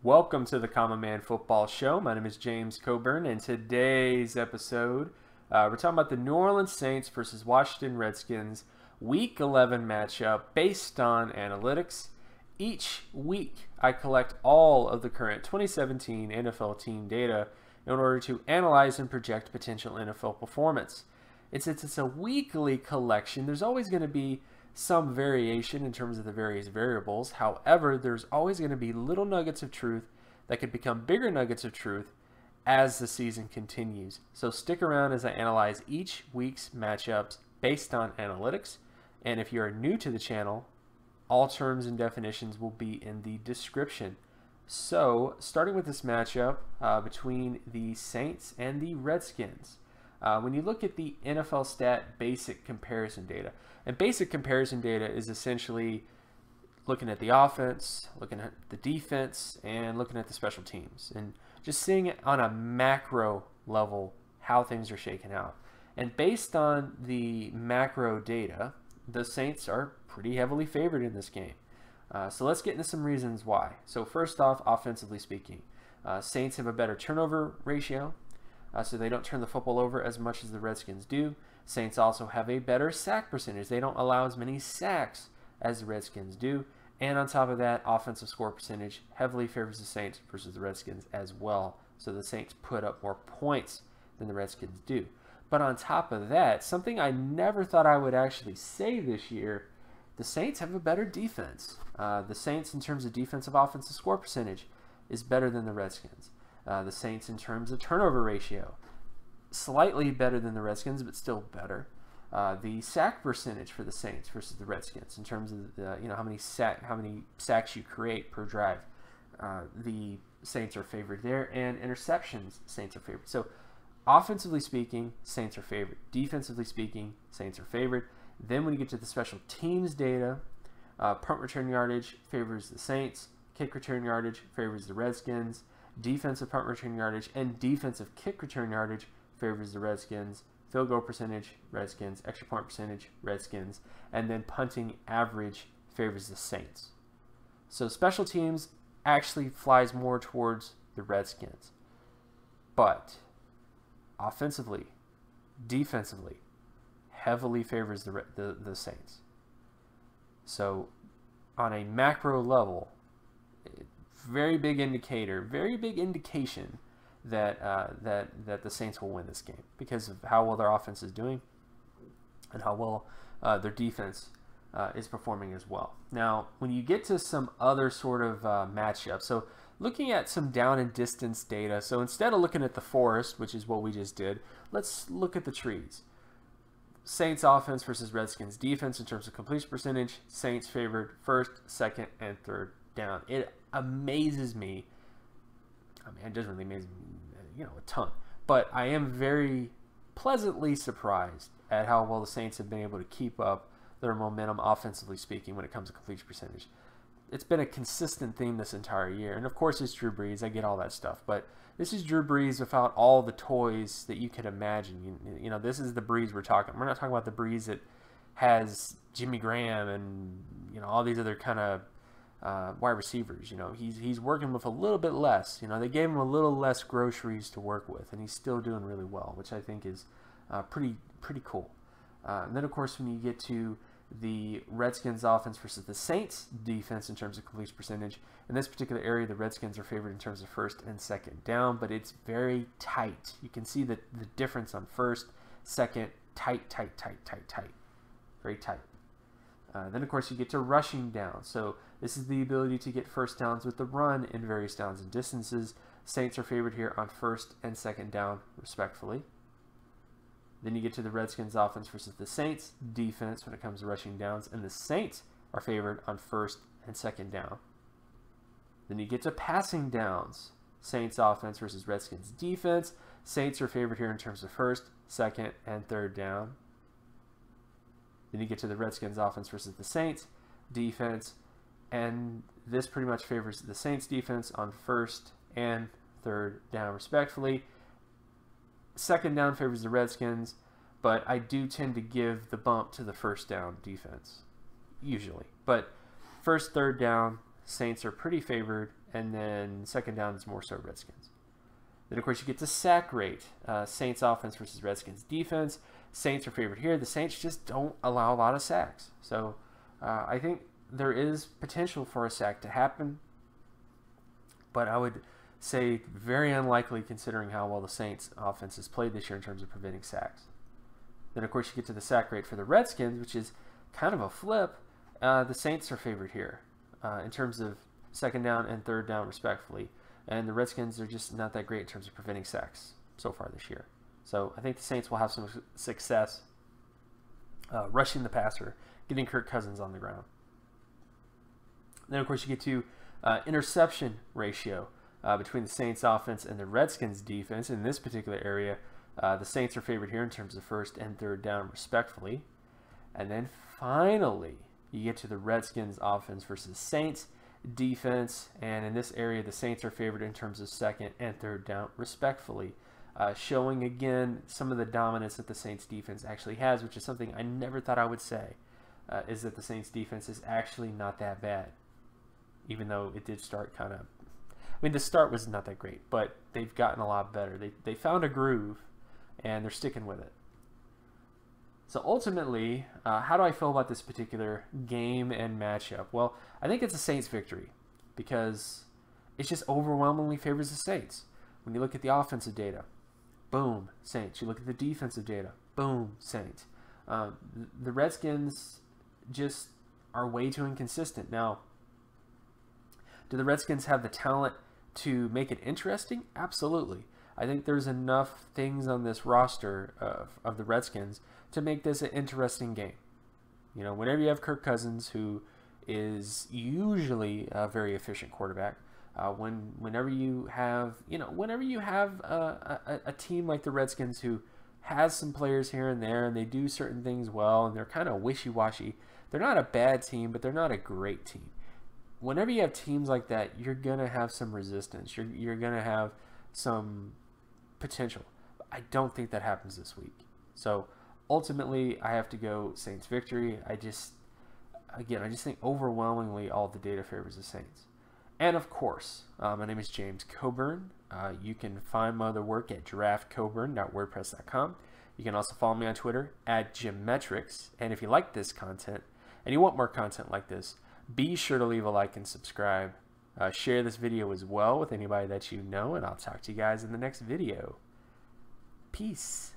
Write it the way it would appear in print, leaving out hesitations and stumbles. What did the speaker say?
Welcome to the Common Man Football Show. My name is James Coburn, and today's episode, we're talking about the New Orleans Saints versus Washington Redskins Week 11 matchup based on analytics. Each week, I collect all of the current 2017 NFL team data in order to analyze and project potential NFL performance. It's a weekly collection. There's always going to be some variation in terms of the various variables. However, there's always going to be little nuggets of truth that could become bigger nuggets of truth as the season continues. So stick around as I analyze each week's matchups based on analytics. And if you're new to the channel, all terms and definitions will be in the description. So starting with this matchup between the Saints and the Redskins. When you look at the NFL stat basic comparison data, and basic comparison data is essentially looking at the offense, looking at the defense, and looking at the special teams, and just seeing it on a macro level how things are shaking out. And based on the macro data, the Saints are pretty heavily favored in this game. So let's get into some reasons why. So first off, offensively speaking, Saints have a better turnover ratio. So they don't turn the football over as much as the Redskins do. Saints also have a better sack percentage. They don't allow as many sacks as the Redskins do. And on top of that, offensive score percentage heavily favors the Saints versus the Redskins as well. So the Saints put up more points than the Redskins do. But on top of that, something I never thought I would actually say this year, the Saints have a better defense. The Saints, in terms of defensive offensive score percentage, is better than the Redskins. The Saints, in terms of turnover ratio, slightly better than the Redskins, but still better. The sack percentage for the Saints versus the Redskins, in terms of how many sacks you create per drive, the Saints are favored there, and interceptions, Saints are favored. So, offensively speaking, Saints are favored. Defensively speaking, Saints are favored. Then when you get to the special teams data, punt return yardage favors the Saints. Kick return yardage favors the Redskins. Defensive punt return yardage and defensive kick return yardage favors the Redskins. Field goal percentage, Redskins. Extra point percentage, Redskins. And then punting average favors the Saints. So special teams actually flies more towards the Redskins. But offensively, defensively, heavily favors the Saints. So on a macro level, very big indicator, very big indication that that the Saints will win this game because of how well their offense is doing and how well their defense is performing as well. Now, when you get to some other sort of matchups, so looking at some down and distance data, so instead of looking at the forest, which is what we just did, let's look at the trees. Saints offense versus Redskins defense in terms of completion percentage. Saints favored first, second, and third down. It amazes me. I mean, it doesn't really amaze me, a ton. But I am very pleasantly surprised at how well the Saints have been able to keep up their momentum offensively speaking when it comes to completion percentage. It's been a consistent theme this entire year. And of course, it's Drew Brees. I get all that stuff. But this is Drew Brees without all the toys that you could imagine. This is the Brees we're talking. We're not talking about the Brees that has Jimmy Graham and, all these other kind of wide receivers. He's working with a little bit less. They gave him a little less groceries to work with, and he's still doing really well, which I think is pretty cool. And then, of course, when you get to the Redskins offense versus the Saints defense in terms of completion percentage, in this particular area, the Redskins are favored in terms of first and second down, but it's very tight. You can see the difference on first, second, tight. Very tight. Then, of course, you get to rushing down. So this is the ability to get first downs with the run in various downs and distances. Saints are favored here on first and second down, respectfully. Then you get to the Redskins offense versus the Saints defense when it comes to rushing downs, and the Saints are favored on first and second down. Then you get to passing downs. Saints offense versus Redskins defense. Saints are favored here in terms of first, second, and third down. Then you get to the Redskins offense versus the Saints defense, and this pretty much favors the Saints defense on first and third down respectfully. Second down favors the Redskins, but I do tend to give the bump to the first down defense, usually. But first, third down, Saints are pretty favored, and then second down is more so Redskins. Then, of course, you get to sack rate. Saints offense versus Redskins defense. Saints are favored here. The Saints just don't allow a lot of sacks. So I think there is potential for a sack to happen, but I would say very unlikely considering how well the Saints offense has played this year in terms of preventing sacks. Then, of course, you get to the sack rate for the Redskins, which is kind of a flip. The Saints are favored here in terms of second down and third down, respectfully. And the Redskins are just not that great in terms of preventing sacks so far this year. So I think the Saints will have some success rushing the passer, getting Kirk Cousins on the ground. Then, of course, you get to interception ratio between the Saints offense and the Redskins defense. In this particular area, the Saints are favored here in terms of first and third down, respectfully. And then finally, you get to the Redskins offense versus Saints defense, and in this area the Saints are favored in terms of second and third down respectfully, showing again some of the dominance that the Saints defense actually has, which is something I never thought I would say, is that the Saints defense is actually not that bad, even though it did start kind of, I mean, the start was not that great, but they've gotten a lot better. They found a groove and they're sticking with it. So ultimately, how do I feel about this particular game and matchup? Well, I think it's a Saints victory because it just overwhelmingly favors the Saints. When you look at the offensive data, boom, Saints. You look at the defensive data, boom, Saints. The Redskins just are way too inconsistent. Now, do the Redskins have the talent to make it interesting? Absolutely. I think there's enough things on this roster of the Redskins to make this an interesting game. You know, whenever you have Kirk Cousins, who is usually a very efficient quarterback, whenever you have a team like the Redskins who has some players here and there, and they do certain things well, and they're kind of wishy-washy. They're not a bad team, but they're not a great team. Whenever you have teams like that, you're gonna have some resistance. You're gonna have some potential. I don't think that happens this week. So ultimately, I have to go Saints victory. I just think overwhelmingly all the data favors the Saints. And of course, my name is James Coburn. You can find my other work at draftcoburn.wordpress.com. You can also follow me on Twitter at Gymmetrics. And if you like this content and you want more content like this, be sure to leave a like and subscribe. Share this video as well with anybody that you know, and I'll talk to you guys in the next video. Peace.